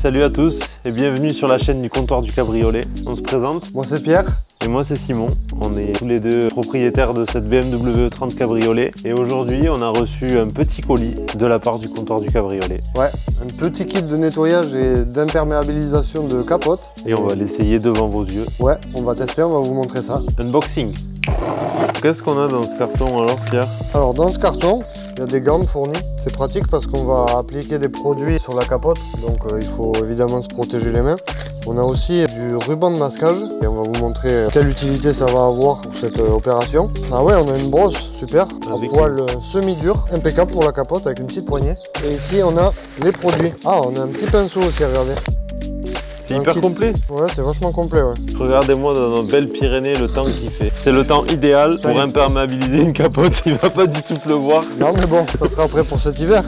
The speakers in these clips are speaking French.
Salut à tous et bienvenue sur la chaîne du comptoir du cabriolet. On se présente. Moi c'est Pierre. Et moi c'est Simon. On est tous les deux propriétaires de cette BMW E30 cabriolet. Et aujourd'hui on a reçu un petit colis de la part du comptoir du cabriolet. Ouais, un petit kit de nettoyage et d'imperméabilisation de capote. Et on va l'essayer devant vos yeux. Ouais, on va tester, on va vous montrer ça. Unboxing. Qu'est-ce qu'on a dans ce carton alors, Pierre? Alors dans ce carton, il y a des gants fournis. C'est pratique parce qu'on va appliquer des produits sur la capote. Donc il faut évidemment se protéger les mains. On a aussi du ruban de masquage et on va vous montrer quelle utilité ça va avoir pour cette opération. Ah ouais, on a une brosse, super, à poil semi-dur, impeccable pour la capote avec une petite poignée. Et ici on a les produits. Ah, on a un petit pinceau aussi, regardez. C'est hyper complet. Ouais, c'est vachement complet, ouais. Regardez-moi dans nos belles Pyrénées le temps qu'il fait. C'est le temps idéal pour imperméabiliser une capote. Il va pas du tout pleuvoir. Non mais bon, ça sera prêt pour cet hiver.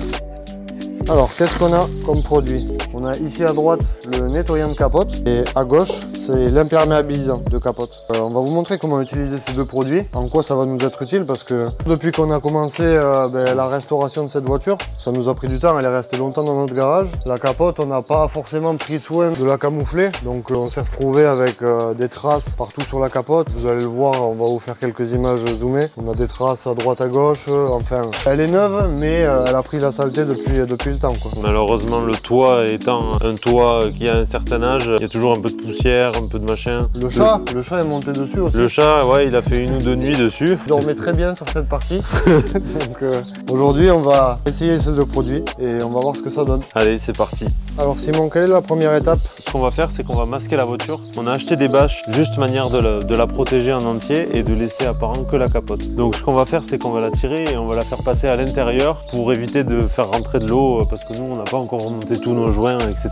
Alors, qu'est-ce qu'on a comme produit? On a ici à droite le nettoyant de capote et à gauche, c'est l'imperméabilisant de capote. On va vous montrer comment utiliser ces deux produits, en quoi ça va nous être utile parce que depuis qu'on a commencé la restauration de cette voiture, ça nous a pris du temps, elle est restée longtemps dans notre garage. La capote, on n'a pas forcément pris soin de la camoufler, donc on s'est retrouvé avec des traces partout sur la capote. Vous allez le voir, on va vous faire quelques images zoomées. On a des traces à droite à gauche, enfin, elle est neuve, mais elle a pris la saleté depuis le temps, quoi. Malheureusement, le toit étant un toit qui a un certain âge, il y a toujours un peu de poussière, un peu de machin. Le chat est monté dessus aussi. Le chat, ouais, il a fait 1 ou 2 nuits dessus. Il dormait très bien sur cette partie. Donc aujourd'hui, on va essayer ces deux produits et on va voir ce que ça donne. Allez, c'est parti. Alors Simon, quelle est la première étape? Ce qu'on va faire, c'est qu'on va masquer la voiture. On a acheté des bâches, juste manière de la protéger en entier et de laisser apparent que la capote. Donc ce qu'on va faire, c'est qu'on va la tirer et on va la faire passer à l'intérieur pour éviter de faire rentrer de l'eau parce que nous, on n'a pas encore remonté tous nos joints, etc.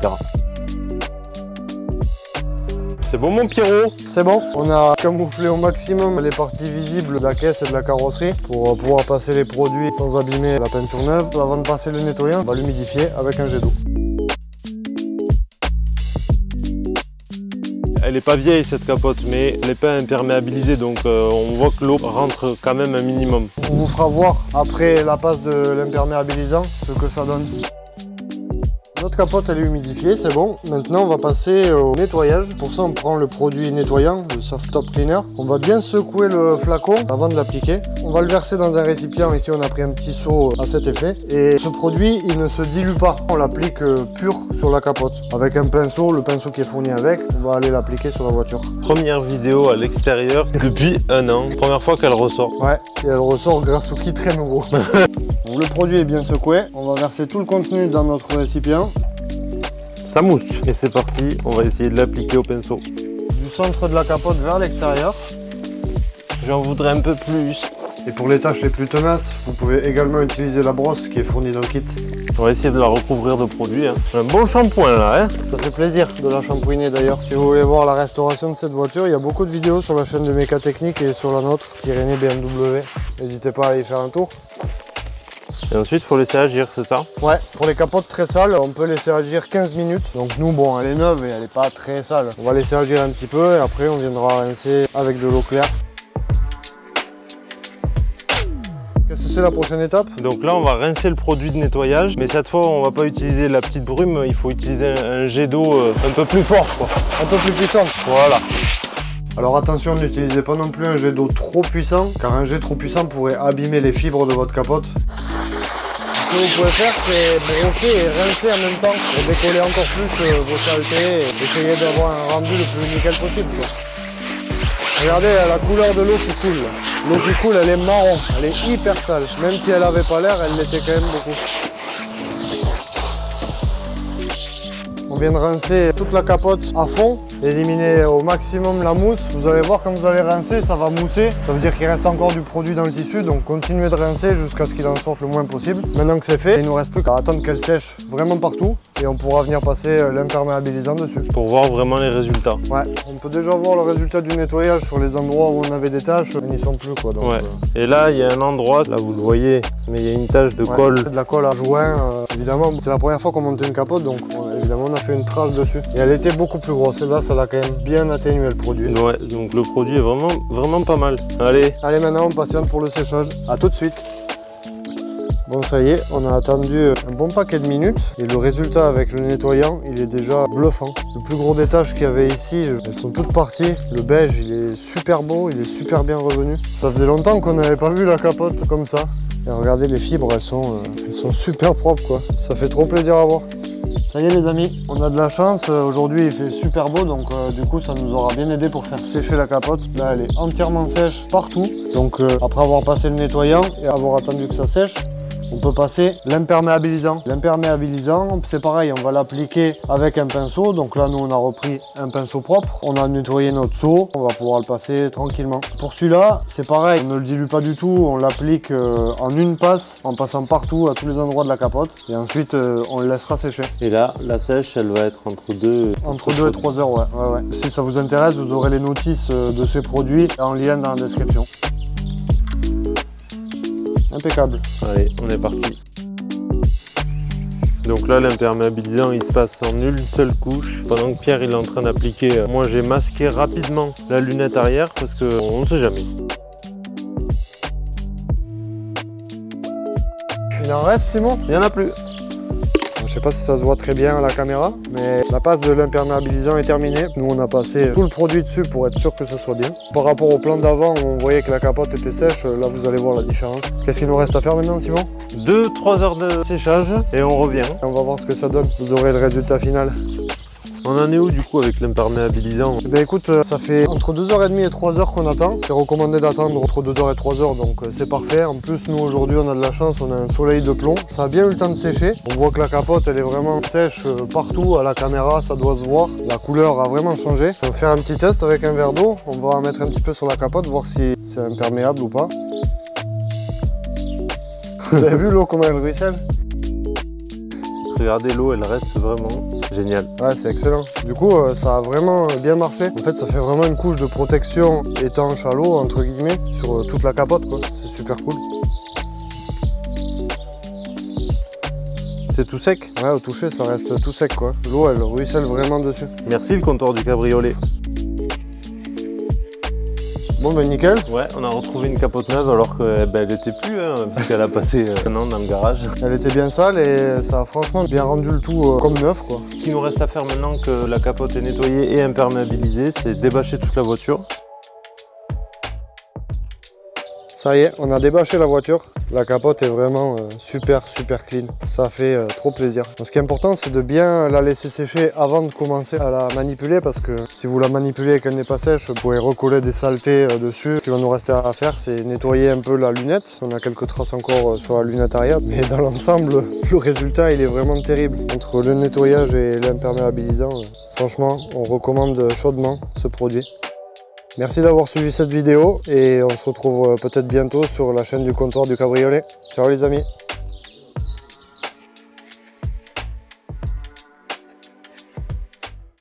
C'est bon mon Pierrot? C'est bon, on a camouflé au maximum les parties visibles de la caisse et de la carrosserie pour pouvoir passer les produits sans abîmer la peinture neuve. Avant de passer le nettoyant, on va l'humidifier avec un jet d'eau. Elle n'est pas vieille cette capote, mais elle n'est pas imperméabilisée, donc on voit que l'eau rentre quand même un minimum. On vous fera voir après la passe de l'imperméabilisant ce que ça donne. Notre capote elle est humidifiée, c'est bon. Maintenant on va passer au nettoyage. Pour ça on prend le produit nettoyant, le Soft Top Cleaner. On va bien secouer le flacon avant de l'appliquer. On va le verser dans un récipient. Ici on a pris un petit seau à cet effet. Et ce produit il ne se dilue pas. On l'applique pur sur la capote. Avec un pinceau, le pinceau qui est fourni avec, on va aller l'appliquer sur la voiture. Première vidéo à l'extérieur depuis 1 an. Première fois qu'elle ressort. Ouais, et elle ressort grâce au kit très nouveau. Le produit est bien secoué. On va verser tout le contenu dans notre récipient. Ça mousse. Et c'est parti, on va essayer de l'appliquer au pinceau. Du centre de la capote vers l'extérieur. J'en voudrais un peu plus. Et pour les tâches les plus tenaces, vous pouvez également utiliser la brosse qui est fournie dans le kit. On va essayer de la recouvrir de produit. Hein. Un bon shampoing là. Hein. Ça fait plaisir de la shampouiner d'ailleurs. Si vous voulez voir la restauration de cette voiture, il y a beaucoup de vidéos sur la chaîne de Mécatechnique et sur la nôtre, Pyrénées BMW. N'hésitez pas à aller faire un tour. Et ensuite, il faut laisser agir, c'est ça? Ouais, pour les capotes très sales, on peut laisser agir 15 minutes. Donc nous, bon, elle est neuve et elle n'est pas très sale. On va laisser agir un petit peu et après, on viendra rincer avec de l'eau claire. Qu'est-ce que c'est la prochaine étape? Donc là, on va rincer le produit de nettoyage. Mais cette fois, on va pas utiliser la petite brume. Il faut utiliser un jet d'eau un peu plus fort, quoi. Un peu plus puissant. Voilà. Alors attention, n'utilisez pas non plus un jet d'eau trop puissant, car un jet trop puissant pourrait abîmer les fibres de votre capote. Ce que vous pouvez faire, c'est brosser et rincer en même temps pour décoller encore plus vos saletés et essayer d'avoir un rendu le plus nickel possible, quoi. Regardez la couleur de l'eau qui coule. L'eau qui coule, elle est marron, elle est hyper sale. Même si elle n'avait pas l'air, elle l'était quand même beaucoup. On vient de rincer toute la capote à fond, éliminer au maximum la mousse. Vous allez voir quand vous allez rincer, ça va mousser. Ça veut dire qu'il reste encore du produit dans le tissu, donc continuez de rincer jusqu'à ce qu'il en sorte le moins possible. Maintenant que c'est fait, il nous reste plus qu'à attendre qu'elle sèche vraiment partout et on pourra venir passer l'imperméabilisant dessus. Pour voir vraiment les résultats. Ouais, on peut déjà voir le résultat du nettoyage sur les endroits où on avait des taches, ils n'y sont plus, quoi. Donc, ouais. Et là, il y a un endroit, là vous le voyez, mais il y a une tache de colle. C'est de la colle à joint, évidemment. C'est la première fois qu'on montait une capote, donc évidemment on a fait une trace dessus. Et elle était beaucoup plus grosse, et là ça l'a quand même bien atténué le produit. Ouais, donc le produit est vraiment pas mal. Allez. Allez, maintenant on patiente pour le séchage. À tout de suite. Bon ça y est, on a attendu un bon paquet de minutes et le résultat avec le nettoyant, il est déjà bluffant. Le plus gros détache qu'il y avait ici, elles sont toutes parties. Le beige, il est super beau, il est super bien revenu. Ça faisait longtemps qu'on n'avait pas vu la capote comme ça. Et regardez les fibres, elles sont super propres quoi. Ça fait trop plaisir à voir. Ça y est les amis, on a de la chance. Aujourd'hui il fait super beau, donc du coup ça nous aura bien aidé pour faire sécher la capote. Là elle est entièrement sèche partout. Donc après avoir passé le nettoyant et avoir attendu que ça sèche, on peut passer l'imperméabilisant. L'imperméabilisant, c'est pareil, on va l'appliquer avec un pinceau. Donc là, nous, on a repris un pinceau propre. On a nettoyé notre seau. On va pouvoir le passer tranquillement. Pour celui-là, c'est pareil, on ne le dilue pas du tout. On l'applique en une passe, en passant partout, à tous les endroits de la capote. Et ensuite, on le laissera sécher. Et là, la sèche, elle va être entre 2 et 3 heures, ouais. Si ça vous intéresse, vous aurez les notices de ces produits en lien dans la description. Impeccable. Allez, on est parti. Donc là, l'imperméabilisant, il se passe en une seule couche. Pendant que Pierre il est en train d'appliquer, moi j'ai masqué rapidement la lunette arrière parce qu'on ne sait jamais. Il en reste, Simon? Il n'y en a plus. Je sais pas si ça se voit très bien à la caméra, mais la passe de l'imperméabilisant est terminée. Nous, on a passé tout le produit dessus pour être sûr que ce soit bien. Par rapport au plan d'avant, on voyait que la capote était sèche. Là, vous allez voir la différence. Qu'est-ce qu'il nous reste à faire maintenant, Simon? 2-3 heures de séchage et on revient. On va voir ce que ça donne. Vous aurez le résultat final. On en est où du coup avec l'imperméabilisant? Eh bien écoute, ça fait entre 2h30 et 3 heures qu'on attend. C'est recommandé d'attendre entre 2h et 3h, donc c'est parfait. En plus, nous aujourd'hui, on a de la chance, on a un soleil de plomb. Ça a bien eu le temps de sécher. On voit que la capote, elle est vraiment sèche partout. À la caméra, ça doit se voir. La couleur a vraiment changé. On va faire un petit test avec un verre d'eau. On va en mettre un petit peu sur la capote, voir si c'est imperméable ou pas. Vous avez vu l'eau, comment elle ruisselle? Regardez, l'eau, elle reste vraiment géniale. Ouais, c'est excellent. Du coup, ça a vraiment bien marché. En fait, ça fait vraiment une couche de protection étanche à l'eau, entre guillemets, sur toute la capote, quoi. C'est super cool. C'est tout sec? Ouais, au toucher, ça reste tout sec, quoi. L'eau, elle ruisselle vraiment dessus. Merci le comptoir du cabriolet. Bon ben nickel. Ouais, on a retrouvé une capote neuve alors qu'elle n'était plus, hein, puisqu'elle a passé un an dans le garage. Elle était bien sale et ça a franchement bien rendu le tout comme neuf quoi. Ce qu'il nous reste à faire maintenant que la capote est nettoyée et imperméabilisée, c'est débâcher toute la voiture. Ça y est, on a débâché la voiture. La capote est vraiment super clean. Ça fait trop plaisir. Ce qui est important, c'est de bien la laisser sécher avant de commencer à la manipuler parce que si vous la manipulez et qu'elle n'est pas sèche, vous pouvez recoller des saletés dessus. Ce qui va nous rester à faire, c'est nettoyer un peu la lunette. On a quelques traces encore sur la lunette arrière, mais dans l'ensemble, le résultat, il est vraiment terrible. Entre le nettoyage et l'imperméabilisant, franchement, on recommande chaudement ce produit. Merci d'avoir suivi cette vidéo et on se retrouve peut-être bientôt sur la chaîne du comptoir du cabriolet. Ciao les amis!